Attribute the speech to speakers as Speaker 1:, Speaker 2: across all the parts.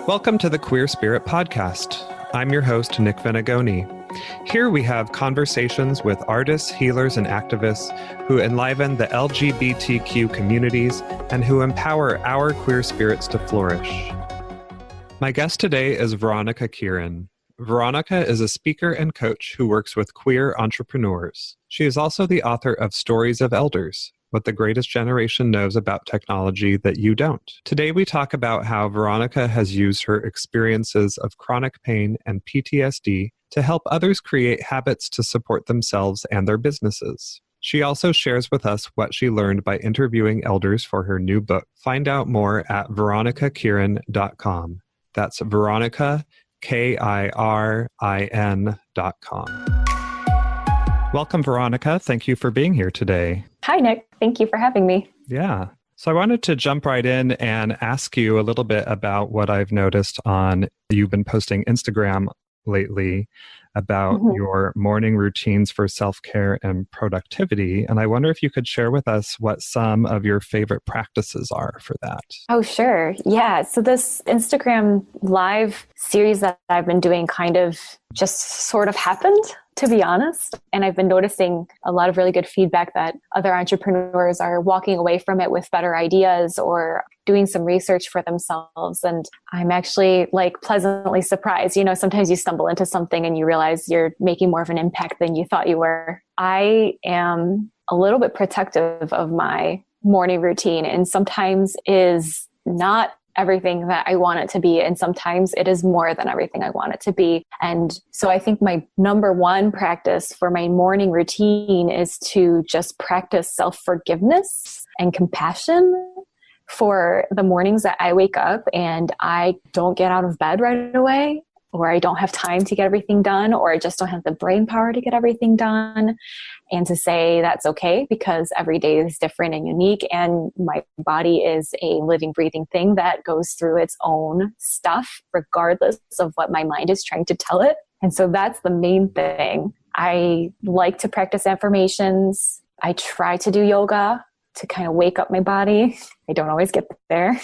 Speaker 1: Welcome to the Queer Spirit Podcast. I'm your host, Nick Venegoni. Here we have conversations with artists, healers, and activists who enliven the LGBTQ communities and who empower our queer spirits to flourish. My guest today is Veronica Kirin. Veronica is a speaker and coach who works with queer entrepreneurs. She is also the author of Stories of Elders, What the Greatest Generation Knows About Technology That You Don't. Today we talk about how Veronica has used her experiences of chronic pain and PTSD to help others create habits to support themselves and their businesses. She also shares with us what she learned by interviewing elders for her new book. Find out more at veronicakirin.com. That's Veronica, Kirin.com. Welcome, Veronica. Thank you for being here today.
Speaker 2: Hi, Nick. Thank you for having me.
Speaker 1: Yeah. So I wanted to jump right in and ask you a little bit about what I've noticed on, you've been posting Instagram lately about your morning routines for self-care and productivity. And I wonder if you could share with us what some of your favorite practices are for that.
Speaker 2: Oh, sure. Yeah. So this Instagram live series that I've been doing kind of just sort of happened, to be honest. And I've been noticing a lot of really good feedback that other entrepreneurs are walking away from it with better ideas or doing some research for themselves. And I'm actually pleasantly surprised. You know, sometimes you stumble into something and you realize you're making more of an impact than you thought you were. I am a little bit protective of my morning routine, and sometimes is not everything that I want it to be. And sometimes it is more than everything I want it to be. And so I think my number one practice for my morning routine is to just practice self-forgiveness and compassion for the mornings that I wake up and I don't get out of bed right away, or I don't have time to get everything done, or I just don't have the brain power to get everything done. And to say that's okay, because every day is different and unique, and my body is a living, breathing thing that goes through its own stuff, regardless of what my mind is trying to tell it. And so that's the main thing. I like to practice affirmations. I try to do yoga to kind of wake up my body. I don't always get there.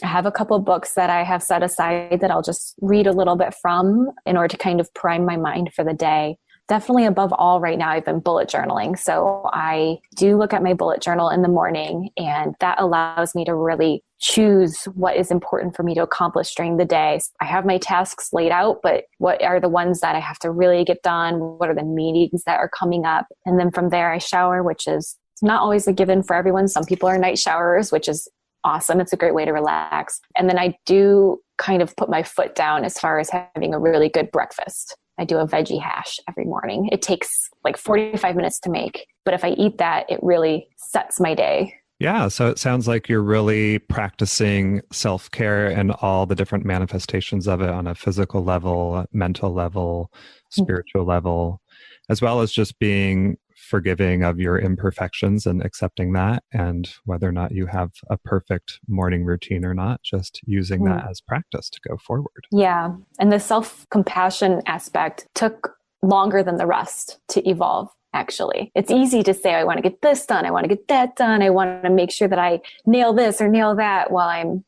Speaker 2: I have a couple of books that I have set aside that I'll just read a little bit from in order to kind of prime my mind for the day. Definitely above all right now, I've been bullet journaling. So I do look at my bullet journal in the morning, and that allows me to really choose what is important for me to accomplish during the day. I have my tasks laid out, but what are the ones that I have to really get done? What are the meetings that are coming up? And then from there I shower, which is not always a given for everyone. Some people are night showerers, which is awesome. It's a great way to relax. And then I do kind of put my foot down as far as having a really good breakfast. I do a veggie hash every morning. It takes 45 minutes to make, but if I eat that, it really sets my day.
Speaker 1: Yeah, so it sounds like you're really practicing self-care and all the different manifestations of it on a physical level, mental level, spiritual level, as well as just being forgiving of your imperfections and accepting that, and whether or not you have a perfect morning routine or not, just using that as practice to go forward.
Speaker 2: Yeah. And the self-compassion aspect took longer than the rest to evolve, actually. It's easy to say, I want to get this done. I want to get that done. I want to make sure that I nail this or nail that while I'm,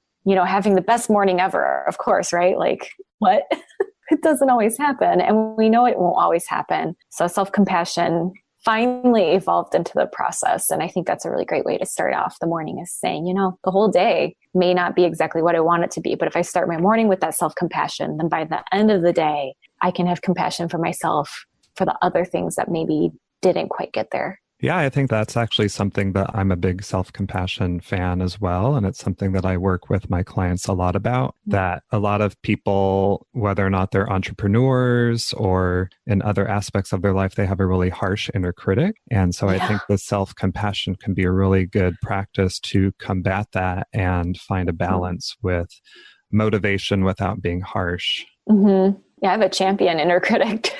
Speaker 2: having the best morning ever, of course, right? What? It doesn't always happen. And we know it won't always happen. So self-compassion finally evolved into the process. And I think that's a really great way to start off the morning, is saying, the whole day may not be exactly what I want it to be. But if I start my morning with that self-compassion, then by the end of the day, I can have compassion for myself for the other things that maybe didn't quite get there.
Speaker 1: Yeah, I think that's actually something that I'm a big self-compassion fan as well. And it's something that I work with my clients a lot about, that a lot of people, whether or not they're entrepreneurs or in other aspects of their life, they have a really harsh inner critic. And so I think the self-compassion can be a really good practice to combat that and find a balance with motivation without being harsh.
Speaker 2: Mm-hmm. Yeah, I have a champion inner critic.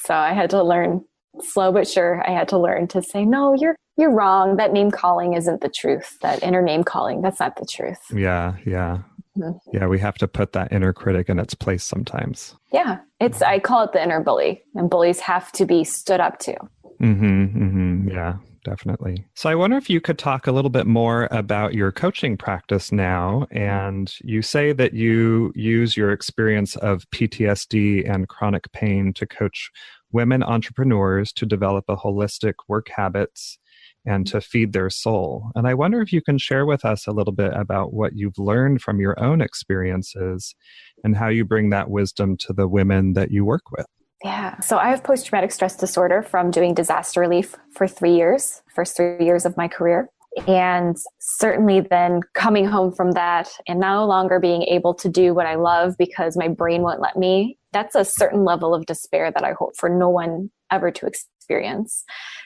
Speaker 2: So I had to learn, slow but sure, I had to learn to say, no, you're wrong. That name calling isn't the truth. That inner name calling, that's not the truth.
Speaker 1: Yeah. Mm-hmm. Yeah, we have to put that inner critic in its place sometimes.
Speaker 2: Yeah, I call it the inner bully, and bullies have to be stood up to.
Speaker 1: Yeah, definitely. So I wonder if you could talk a little bit more about your coaching practice now. And you say that you use your experience of PTSD and chronic pain to coach women entrepreneurs to develop a holistic work habits and to feed their soul. And I wonder if you can share with us a little bit about what you've learned from your own experiences and how you bring that wisdom to the women that you work with.
Speaker 2: Yeah. So I have post-traumatic stress disorder from doing disaster relief for 3 years, first 3 years of my career. And certainly then coming home from that and no longer being able to do what I love because my brain won't let me, that's a certain level of despair that I hope for no one ever to experience.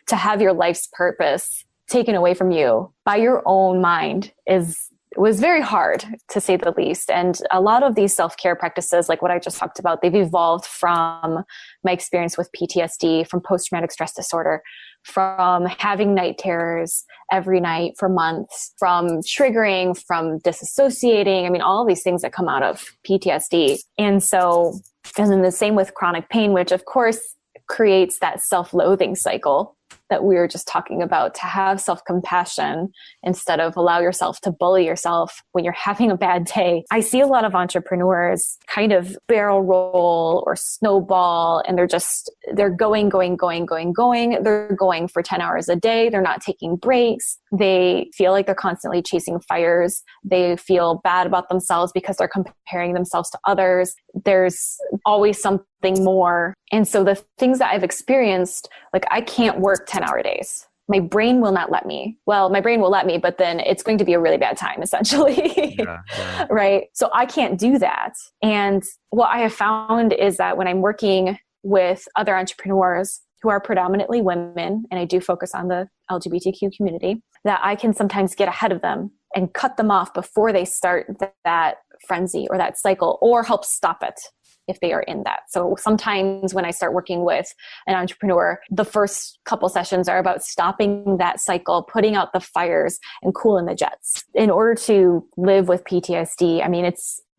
Speaker 2: To have your life's purpose taken away from you by your own mind was very hard, to say the least. And a lot of these self-care practices, like what I just talked about, they've evolved from my experience with PTSD, from post-traumatic stress disorder, from having night terrors every night for months, from triggering, from disassociating. I mean, all these things that come out of PTSD. And then the same with chronic pain, which of course creates that self-loathing cycle that we were just talking about, to have self-compassion instead of allow yourself to bully yourself when you're having a bad day. I see a lot of entrepreneurs kind of barrel roll or snowball, and they're going. They're going for 10 hours a day. They're not taking breaks. They feel like they're constantly chasing fires. They feel bad about themselves because they're comparing themselves to others. There's always something more. And so the things that I've experienced, like I can't work 10-hour days. My brain will not let me. Well, my brain will let me, but then it's going to be a really bad time, essentially. Yeah. Right? So I can't do that. And what I have found is that when I'm working with other entrepreneurs who are predominantly women, and I do focus on the LGBTQ community, that I can sometimes get ahead of them and cut them off before they start that frenzy or that cycle, or help stop it if they are in that. So sometimes when I start working with an entrepreneur, the first couple sessions are about stopping that cycle, putting out the fires and cooling the jets. In order to live with PTSD, I mean,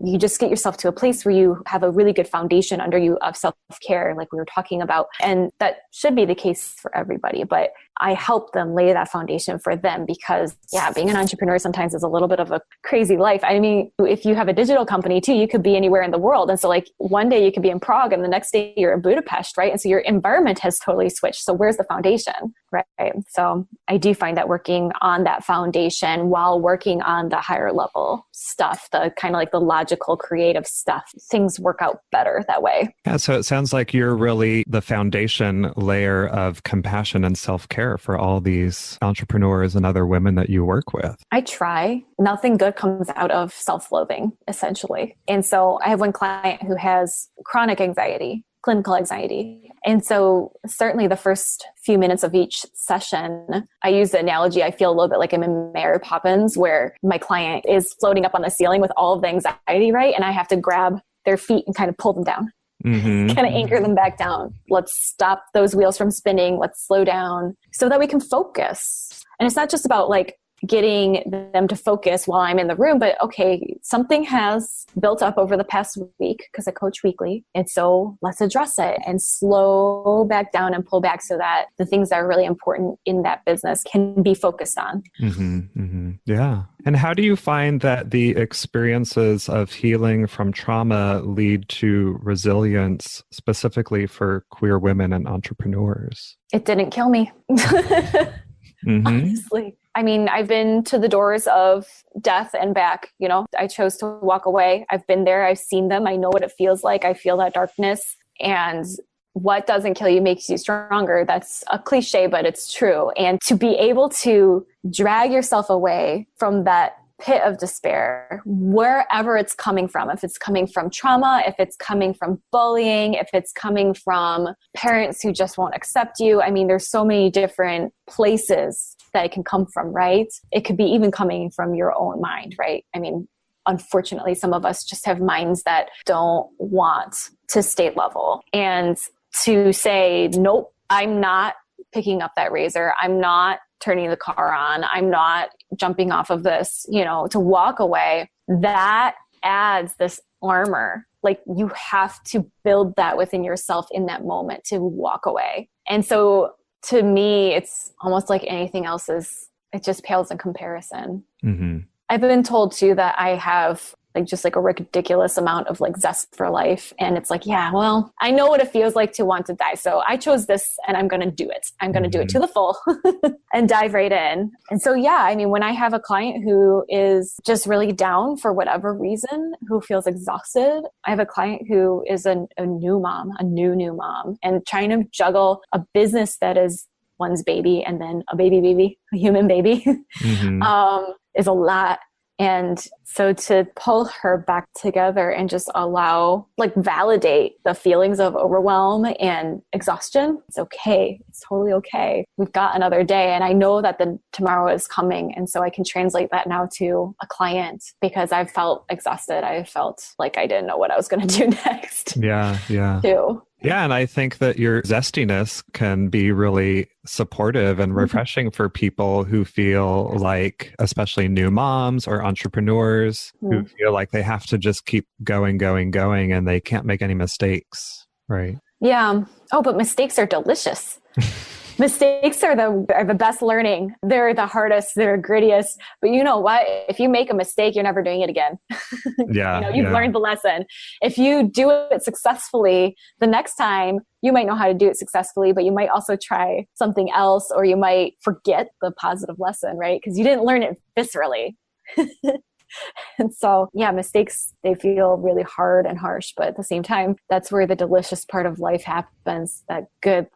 Speaker 2: you just get yourself to a place where you have a really good foundation under you of self-care, like we were talking about. And that should be the case for everybody. But I help them lay that foundation for them because, being an entrepreneur sometimes is a little bit of a crazy life. I mean, if you have a digital company too, you could be anywhere in the world. And so like one day you could be in Prague and the next day you're in Budapest, right? And so your environment has totally switched. So where's the foundation, right? So I do find that working on that foundation while working on the higher level stuff, the kind of like the logical, creative stuff, things work out better that way.
Speaker 1: Yeah, so it sounds like you're really the foundation layer of compassion and self-care for all these entrepreneurs and other women that you work with.
Speaker 2: I try. Nothing good comes out of self-loathing, essentially. And so I have one client who has chronic anxiety, clinical anxiety. And so certainly the first few minutes of each session, I use the analogy, I feel a little bit like I'm in Mary Poppins, where my client is floating up on the ceiling with all of the anxiety, right? And I have to grab their feet and kind of pull them down. Kind of anchor them back down. Let's stop those wheels from spinning. Let's slow down so that we can focus. And it's not just about like getting them to focus while I'm in the room, but okay, something has built up over the past week because I coach weekly. And so let's address it and slow back down and pull back so that the things that are really important in that business can be focused on.
Speaker 1: Yeah. And how do you find that the experiences of healing from trauma lead to resilience, specifically for queer women and entrepreneurs?
Speaker 2: It didn't kill me. Honestly. I mean, I've been to the doors of death and back, I chose to walk away. I've been there. I've seen them. I know what it feels like. I feel that darkness, and what doesn't kill you makes you stronger. That's a cliche, but it's true. And to be able to drag yourself away from that pit of despair, wherever it's coming from, if it's coming from trauma, if it's coming from bullying, if it's coming from parents who just won't accept you. I mean, there's so many different places that it can come from, right? It could be even coming from your own mind, right? I mean, unfortunately, some of us just have minds that don't want to stay level. And to say, nope, I'm not picking up that razor. I'm not turning the car on. I'm not jumping off of this, to walk away. That adds this armor. Like you have to build that within yourself in that moment to walk away. And so to me, it's almost like anything else it just pales in comparison.
Speaker 1: Mm-hmm.
Speaker 2: I've been told too that I have just like a ridiculous amount of like zest for life. And it's like, yeah, well, I know what it feels like to want to die. So I chose this and I'm going to do it. I'm going to do it to the full and dive right in. And so, yeah, I mean, when I have a client who is just really down for whatever reason, who feels exhausted, I have a client who is a new mom, a new mom, and trying to juggle a business that is one's baby and then a baby, a human baby, is a lot. And so to pull her back together and just validate the feelings of overwhelm and exhaustion, it's okay. It's totally okay. We've got another day. And I know that tomorrow is coming. And so I can translate that now to a client because I've felt exhausted. I felt like I didn't know what I was going to do next.
Speaker 1: Yeah. Too. Yeah. And I think that your zestiness can be really supportive and refreshing for people who feel like, especially new moms or entrepreneurs, who feel like they have to just keep going, and they can't make any mistakes. Right.
Speaker 2: Yeah. Oh, but mistakes are delicious. Mistakes are the best learning. They're the hardest, they're grittiest. But you know what? If you make a mistake, you're never doing it again.
Speaker 1: Yeah.
Speaker 2: You've learned the lesson. If you do it successfully, the next time you might know how to do it successfully, but you might also try something else, or you might forget the positive lesson, right? Because you didn't learn it viscerally. And so, yeah, mistakes, they feel really hard and harsh, but at the same time, that's where the delicious part of life happens, that good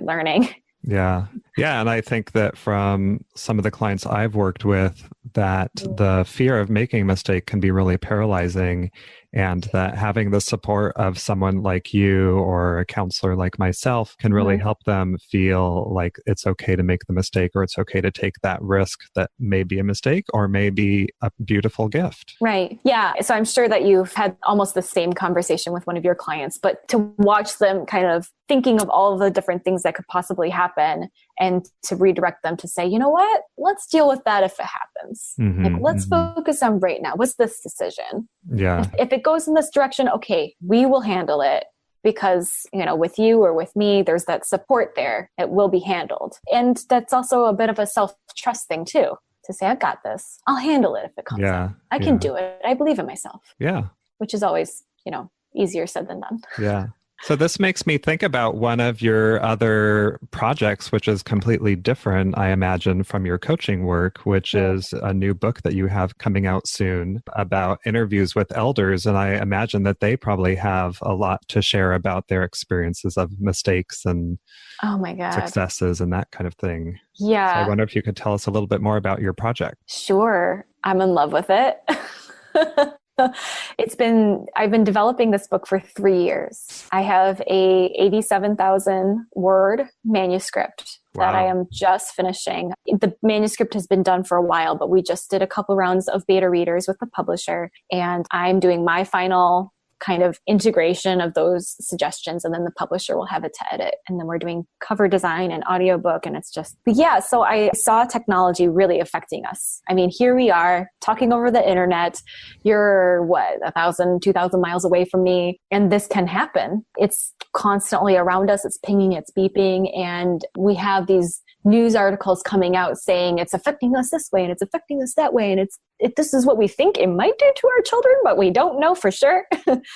Speaker 2: learning.
Speaker 1: Yeah. And I think that from some of the clients I've worked with, that the fear of making a mistake can be really paralyzing, and that having the support of someone like you or a counselor like myself can really help them feel like it's okay to make the mistake, or it's okay to take that risk that may be a mistake or may be a beautiful gift.
Speaker 2: Right. Yeah. So I'm sure that you've had almost the same conversation with one of your clients, but to watch them kind of thinking of all of the different things that could possibly happen and to redirect them to say, you know what, let's deal with that if it happens. Let's focus on right now. What's this decision?
Speaker 1: Yeah.
Speaker 2: If it goes in this direction, okay, we will handle it because, with you or with me, there's that support there. It will be handled. And that's also a bit of a self-trust thing too, to say, I've got this. I'll handle it if it comes up. I can do it. I believe in myself.
Speaker 1: Yeah.
Speaker 2: Which is always, easier said than done.
Speaker 1: Yeah. So this makes me think about one of your other projects, which is completely different, I imagine, from your coaching work, which is a new book that you have coming out soon about interviews with elders. And I imagine that they probably have a lot to share about their experiences of mistakes and successes and that kind of thing.
Speaker 2: Yeah.
Speaker 1: So I wonder if you could tell us a little bit more about your project.
Speaker 2: Sure. I'm in love with it. I've been developing this book for 3 years. I have a 87,000 word manuscript that I am just finishing. The manuscript has been done for a while, but we just did a couple rounds of beta readers with the publisher, and I'm doing my final kind of integration of those suggestions, and then the publisher will have it to edit. And then we're doing cover design and audiobook, and it's just, so I saw technology really affecting us. I mean, here we are talking over the internet. You're 1,000, 2,000 miles away from me, and this can happen. It's constantly around us. It's pinging, it's beeping, and we have these news articles coming out saying it's affecting us this way and it's affecting us that way, and this is what we think it might do to our children, but we don't know for sure.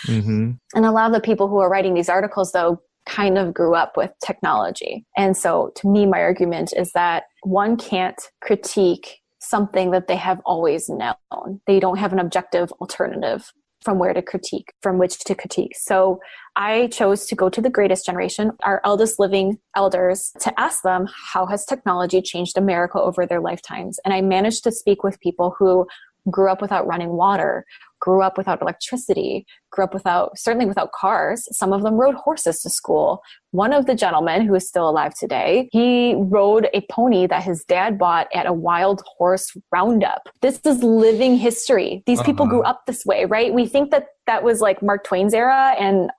Speaker 2: And a lot of the people who are writing these articles, though, kind of grew up with technology. And so to me, my argument is that one can't critique something that they have always known. They don't have an objective alternative from which to critique. So I chose to go to the greatest generation, our eldest living elders, to ask them, how has technology changed America over their lifetimes? And I managed to speak with people who grew up without running water, grew up without electricity, grew up certainly without cars. Some of them rode horses to school. One of the gentlemen, who is still alive today, he rode a pony that his dad bought at a wild horse roundup. This is living history. These people grew up this way, right? We think that was like Mark Twain's era and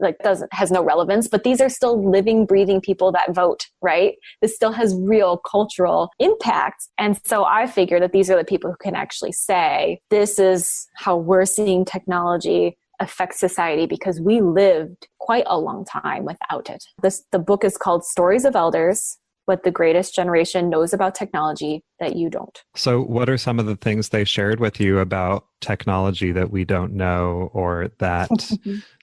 Speaker 2: has no relevance, but these are still living, breathing people that vote, right? This still has real cultural impact. And so I figure that these are the people who can actually say, this is how we're seeing technology affect society, because we lived quite a long time without it. The book is called Stories of Elders, but the greatest generation knows about technology that you don't.
Speaker 1: So what are some of the things they shared with you about technology that we don't know, or that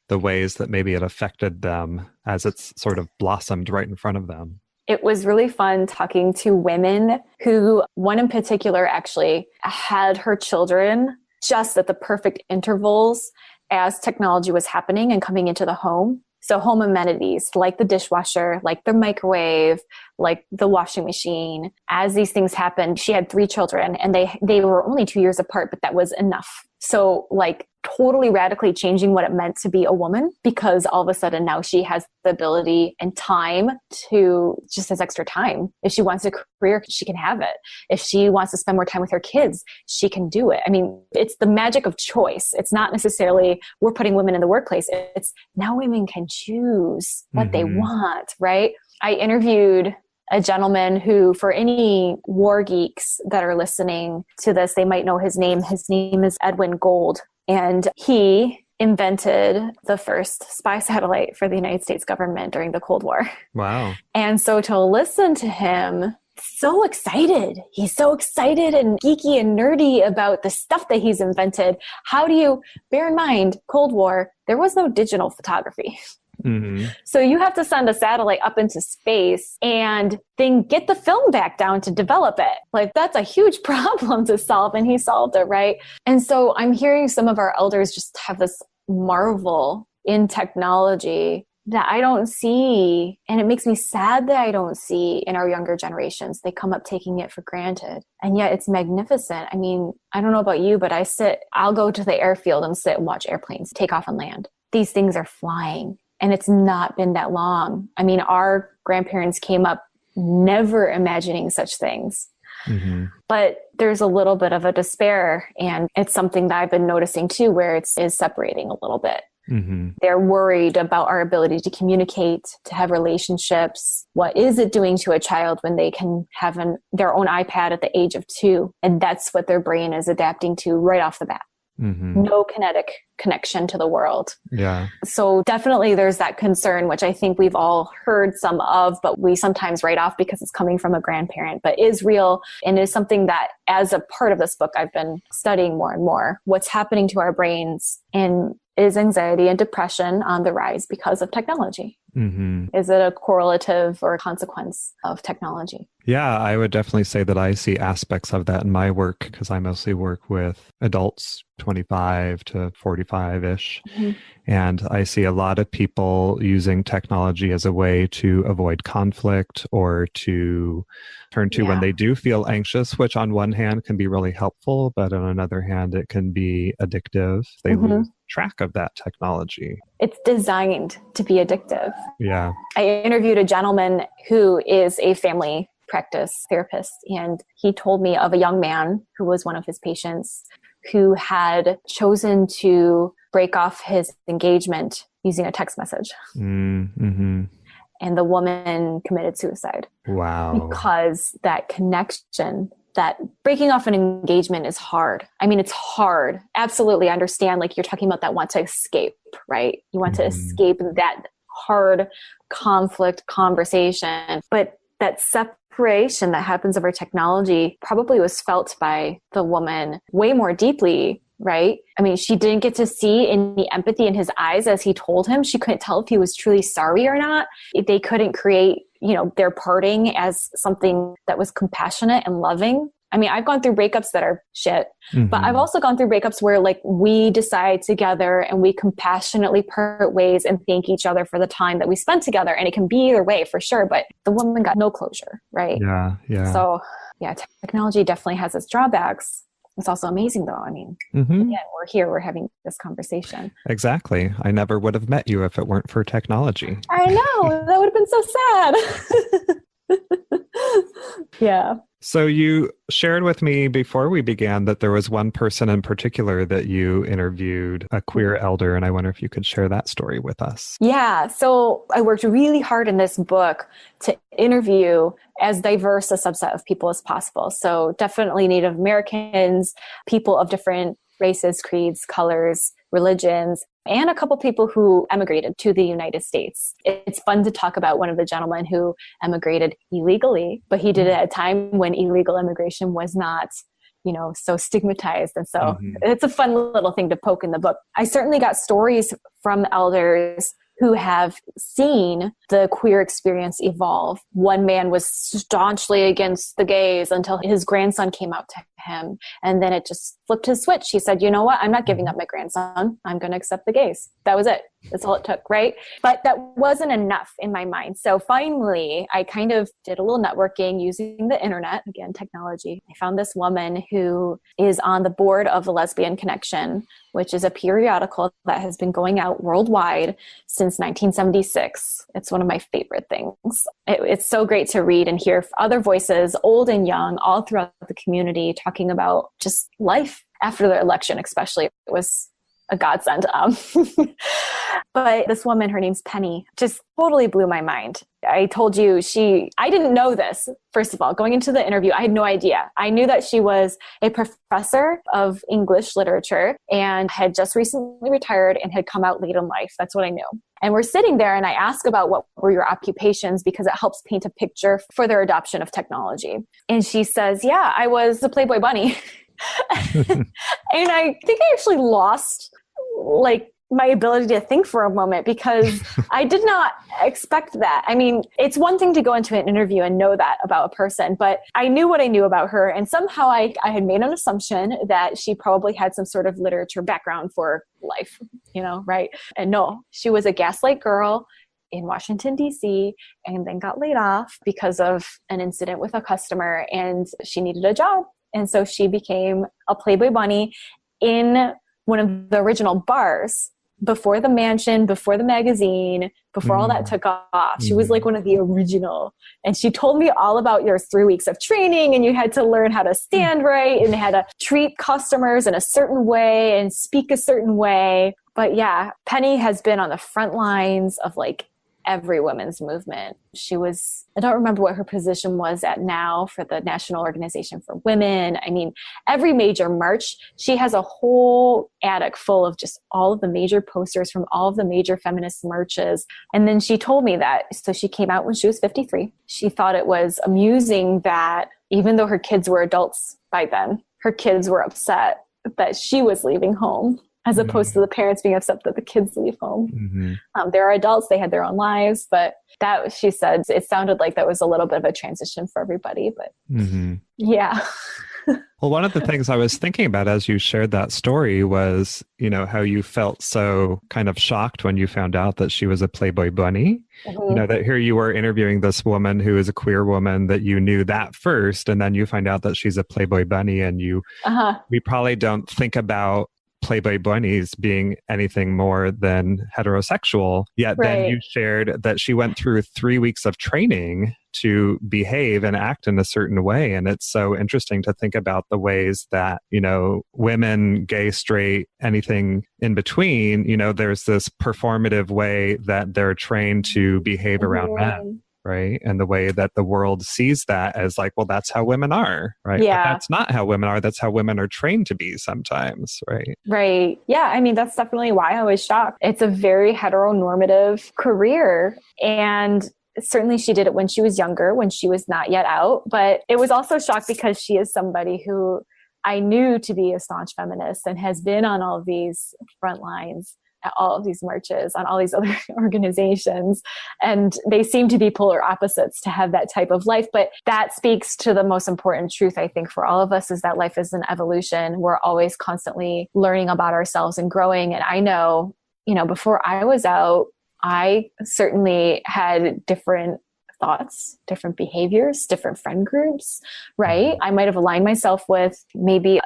Speaker 1: the ways that maybe it affected them as it's sort of blossomed right in front of them?
Speaker 2: It was really fun talking to women who, one in particular actually had her children just at the perfect intervals as technology was happening and coming into the home. So home amenities like the dishwasher, like the microwave, like the washing machine. As these things happened, she had 3 children and they were only 2 years apart, but that was enough. So like totally radically changing what it meant to be a woman, because all of a sudden now she has the ability and time to just has extra time. If she wants a career, she can have it. If she wants to spend more time with her kids, she can do it. I mean, it's the magic of choice. It's not necessarily we're putting women in the workplace. It's now women can choose what they want, right? I interviewed a gentleman who, for any war geeks that are listening to this, they might know his name. His name is Edwin Gold. And he invented the first spy satellite for the United States government during the Cold War.
Speaker 1: Wow.
Speaker 2: And so to listen to him, so excited. He's so excited and geeky and nerdy about the stuff that he's invented. How do you, bear in mind, Cold War, there was no digital photography. So you have to send a satellite up into space and then get the film back down to develop it. Like that's a huge problem to solve, and he solved it, right? And so I'm hearing some of our elders just have this marvel in technology that I don't see. And it makes me sad that I don't see in our younger generations. They come up taking it for granted. And yet it's magnificent. I mean, I don't know about you, but I'll go to the airfield and sit and watch airplanes take off and land. These things are flying. And it's not been that long. I mean, our grandparents came up never imagining such things. But there's a little bit of a despair. And it's something that I've been noticing too, where it is separating a little bit. They're worried about our ability to communicate, to have relationships. What is it doing to a child when they can have their own iPad at the age of 2? And that's what their brain is adapting to right off the bat. No kinetic connection to the world.
Speaker 1: Yeah.
Speaker 2: So definitely there's that concern, which I think we've all heard some of, but we sometimes write off because it's coming from a grandparent, but is real and is something that as a part of this book, I've been studying more and more. What's happening to our brains, and is anxiety and depression on the rise because of technology? Is it a correlative or a consequence of technology?
Speaker 1: Yeah, I would definitely say that I see aspects of that in my work, because I mostly work with adults 25 to 45-ish. And I see a lot of people using technology as a way to avoid conflict or to turn to when they do feel anxious, which on one hand can be really helpful, but on another hand, it can be addictive. They lose track of that technology.
Speaker 2: It's designed to be addictive.
Speaker 1: Yeah.
Speaker 2: I interviewed a gentleman who is a family practice therapist, and he told me of a young man who was one of his patients who had chosen to break off his engagement using a text message. And the woman committed suicide.
Speaker 1: Wow.
Speaker 2: Because that connection, that breaking off an engagement is hard. I mean, it's hard. Absolutely. I understand. Like you're talking about that want to escape, right? You want to escape that hard conflict conversation. But that separation that happens over technology probably was felt by the woman way more deeply, right? I mean, she didn't get to see any empathy in his eyes as he told him. She couldn't tell if he was truly sorry or not. They couldn't create, their parting as something that was compassionate and loving. I mean, I've gone through breakups that are shit, but I've also gone through breakups where like we decide together and we compassionately part ways and thank each other for the time that we spent together. And it can be either way for sure, but the woman got no closure, right?
Speaker 1: Yeah.
Speaker 2: So yeah, technology definitely has its drawbacks. It's also amazing though. I mean, again, we're here, we're having this conversation.
Speaker 1: Exactly. I never would have met you if it weren't for technology.
Speaker 2: I know, that would have been so sad. Yeah.
Speaker 1: So you shared with me before we began that there was one person in particular that you interviewed, a queer elder, and I wonder if you could share that story with us.
Speaker 2: Yeah. So I worked really hard in this book to interview as diverse a subset of people as possible. So definitely Native Americans, people of different races, creeds, colors, religions, and a couple people who emigrated to the United States. It's fun to talk about one of the gentlemen who emigrated illegally, but he did it at a time when illegal immigration was not, so stigmatized. And so it's a fun little thing to poke in the book. I certainly got stories from elders who have seen the queer experience evolve. One man was staunchly against the gays until his grandson came out to him. And then it just flipped his switch. He said, you know what? I'm not giving up my grandson. I'm going to accept the gays. That was it. That's all it took, right? But that wasn't enough in my mind. So finally, I kind of did a little networking using the internet, again, technology. I found this woman who is on the board of the Lesbian Connection, which is a periodical that has been going out worldwide since 1976. It's one of my favorite things. It's so great to read and hear other voices, old and young, all throughout the community, talking about just life after the election, especially. It was a godsend. But this woman, her name's Penny, just totally blew my mind. I told you I didn't know this, first of all. Going into the interview, I had no idea. I knew that she was a professor of English literature and had just recently retired and had come out late in life. That's what I knew. And we're sitting there and I ask about what were your occupations because it helps paint a picture for their adoption of technology. And she says, yeah, I was a Playboy Bunny. And I think I actually lost my ability to think for a moment because I did not expect that. I mean, it's one thing to go into an interview and know that about a person, but I knew what I knew about her. And somehow I had made an assumption that she probably had some sort of literature background for life, right? And no, she was a gaslight girl in Washington, D.C., and then got laid off because of an incident with a customer, and she needed a job. And so she became a Playboy Bunny in one of the original bars before the mansion, before the magazine, before all that took off. She was like one of the original. And she told me all about your 3 weeks of training, and you had to learn how to stand right and how to treat customers in a certain way and speak a certain way. But yeah, Penny has been on the front lines of every women's movement. I don't remember what her position was at now for the National Organization for Women. I mean, every major march, she has a whole attic full of just all of the major posters from all of the major feminist marches. And then she told me that, so she came out when she was 53. She thought it was amusing that even though her kids were adults by then, her kids were upset that she was leaving home, as opposed to the parents being upset that the kids leave home. They're adults, they had their own lives, but that, she said, it sounded like that was a little bit of a transition for everybody, but yeah.
Speaker 1: Well, one of the things I was thinking about as you shared that story was, how you felt so kind of shocked when you found out that she was a Playboy Bunny. That here you were interviewing this woman who is a queer woman, that you knew that first, and then you find out that she's a Playboy Bunny, and we probably don't think about Playboy Bunnies being anything more than heterosexual. Yet then you shared that she went through 3 weeks of training to behave and act in a certain way. And it's so interesting to think about the ways that, women, gay, straight, anything in between, there's this performative way that they're trained to behave around men. Right. And the way that the world sees that as well, that's how women are. Right.
Speaker 2: Yeah.
Speaker 1: But that's not how women are. That's how women are trained to be sometimes. Right.
Speaker 2: Right. Yeah. I mean, that's definitely why I was shocked. It's a very heteronormative career. And certainly she did it when she was younger, when she was not yet out. But it was also shocked because she is somebody who I knew to be a staunch feminist and has been on all of these front lines at all of these marches, on all these other organizations. And they seem to be polar opposites to have that type of life. But that speaks to the most important truth, I think, for all of us, is that life is an evolution. We're always constantly learning about ourselves and growing. And I know, before I was out, I certainly had different thoughts, different behaviors, different friend groups, right? I might have aligned myself with maybe,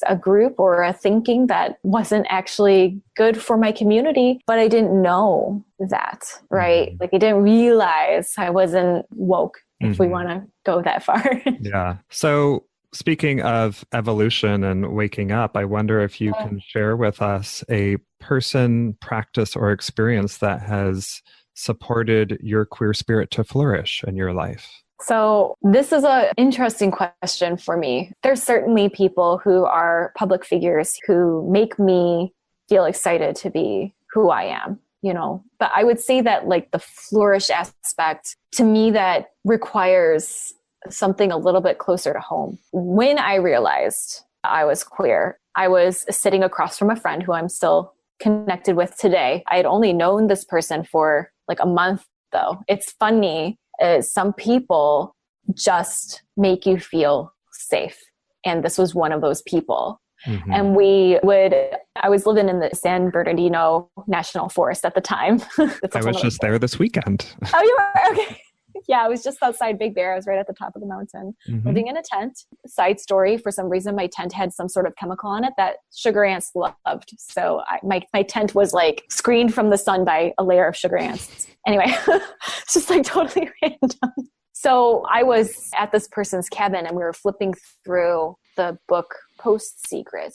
Speaker 2: a group or a thinking that wasn't actually good for my community, but I didn't know that, right? I didn't realize I wasn't woke, if we want to go that far.
Speaker 1: Yeah. So speaking of evolution and waking up, I wonder if you can share with us a person, practice, or experience that has supported your queer spirit to flourish in your life?
Speaker 2: So this is an interesting question for me. There's certainly people who are public figures who make me feel excited to be who I am, you know. But I would say that like the flourish aspect, to me, that requires something a little bit closer to home. When I realized I was queer, I was sitting across from a friend who I'm still connected with today. I had only known this person for like a month though. It's funny, some people just make you feel safe. And this was one of those people. Mm-hmm. And I was living in the San Bernardino National Forest at the time.
Speaker 1: I was just there this weekend.
Speaker 2: Oh, you were? Okay. Yeah, I was just outside Big Bear. I was right at the top of the mountain, living in a tent. Side story, for some reason, my tent had some sort of chemical on it that sugar ants loved. So my tent was like screened from the sun by a layer of sugar ants. Anyway, it's just like totally random. So I was at this person's cabin and we were flipping through the book Post Secret.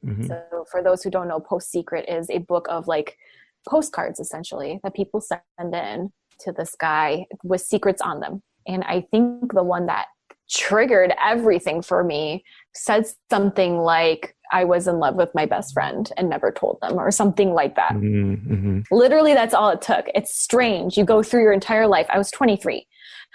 Speaker 2: Mm-hmm. So for those who don't know, Post Secret is a book of like postcards essentially that people send in to this guy with secrets on them. And I think the one that triggered everything for me said something like, I was in love with my best friend and never told them, or something like that. Mm-hmm. Literally, that's all it took. It's strange. You go through your entire life. I was 23.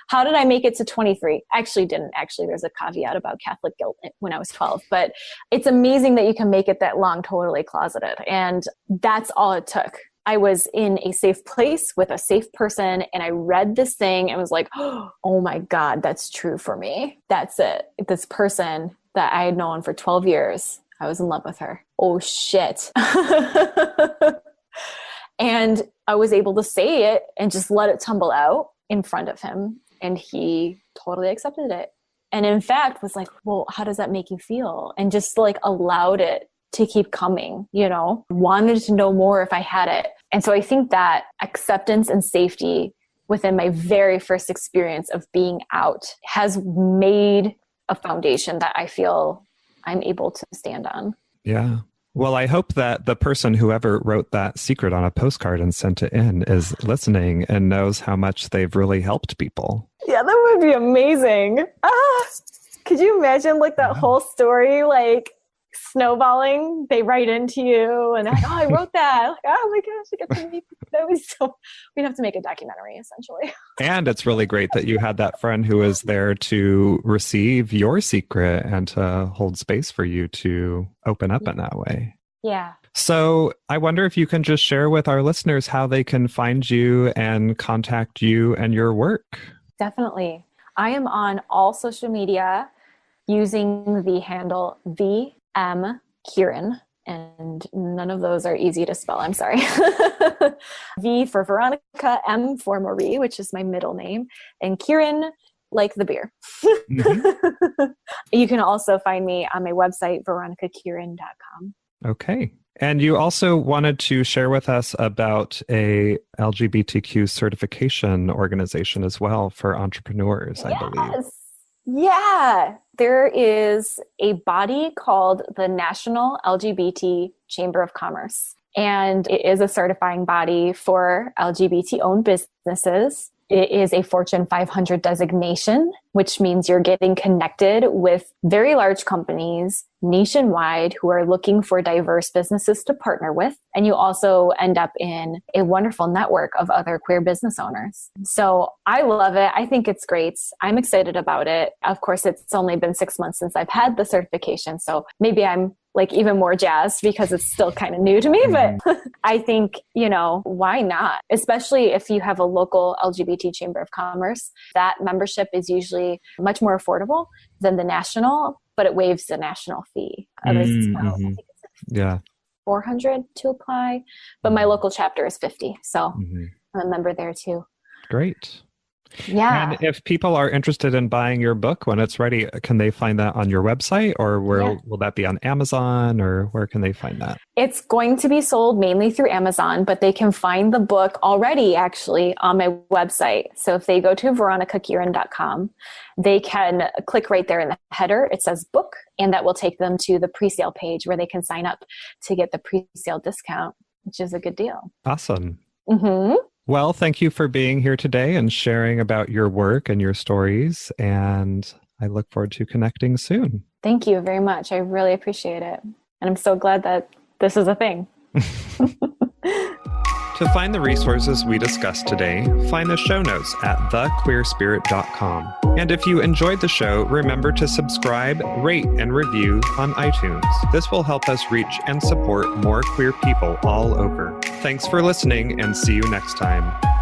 Speaker 2: How did I make it to 23? Actually didn't. Actually, there's a caveat about Catholic guilt when I was 12. But it's amazing that you can make it that long totally closeted. And that's all it took. I was in a safe place with a safe person, and I read this thing and was like, oh my God, that's true for me. That's it. This person that I had known for 12 years, I was in love with her. Oh shit. And I was able to say it and just let it tumble out in front of him. And he totally accepted it. And in fact was like, well, how does that make you feel? And just like allowed it to keep coming, you know, wanted to know more if I had it. And so I think that acceptance and safety within my very first experience of being out has made a foundation that I feel I'm able to stand on.
Speaker 1: Yeah. Well, I hope that the person, whoever wrote that secret on a postcard and sent it in, is listening and knows how much they've really helped people.
Speaker 2: Yeah, that would be amazing. Could you imagine like that whole story, like snowballing? They write into you and they're like, oh, I wrote that. Like, oh my gosh, I get to meet. That was so. We'd have to make a documentary, essentially.
Speaker 1: And it's really great that you had that friend who was there to receive your secret and to hold space for you to open up in that way.
Speaker 2: Yeah.
Speaker 1: So I wonder if you can just share with our listeners how they can find you and contact you and your work.
Speaker 2: Definitely. I am on all social media using the handle VM Kirin, and none of those are easy to spell. I'm sorry. V for Veronica, M for Marie, which is my middle name, and Kirin, like the beer. Mm-hmm. You can also find me on my website, veronicakirin.com.
Speaker 1: Okay. And you also wanted to share with us about a LGBTQ certification organization as well for entrepreneurs, I believe.
Speaker 2: Yeah. There is a body called the National LGBT Chamber of Commerce, and it is a certifying body for LGBT-owned businesses. It is a Fortune 500 designation, which means you're getting connected with very large companies nationwide who are looking for diverse businesses to partner with. And you also end up in a wonderful network of other queer business owners. So I love it. I think it's great. I'm excited about it. Of course, it's only been 6 months since I've had the certification. So maybe I'm like even more jazzed because it's still kind of new to me, but I think, you know, why not? Especially if you have a local LGBT Chamber of Commerce, that membership is usually much more affordable than the national, but it waives the national fee. I think it's $400 to apply, but my local chapter is $50. So I'm a member there too.
Speaker 1: Great.
Speaker 2: Yeah.
Speaker 1: And if people are interested in buying your book when it's ready, can they find that on your website, or will that be on Amazon, or where can they find that?
Speaker 2: It's going to be sold mainly through Amazon, but they can find the book already actually on my website. So if they go to veronicakirin.com, they can click right there in the header. It says book, and that will take them to the pre-sale page where they can sign up to get the pre-sale discount, which is a good deal.
Speaker 1: Awesome.
Speaker 2: Mm-hmm.
Speaker 1: Well, thank you for being here today and sharing about your work and your stories. And I look forward to connecting soon.
Speaker 2: Thank you very much. I really appreciate it. And I'm so glad that this is a thing.
Speaker 1: To find the resources we discussed today, find the show notes at thequeerspirit.com. And if you enjoyed the show, remember to subscribe, rate, and review on iTunes. This will help us reach and support more queer people all over. Thanks for listening, and see you next time.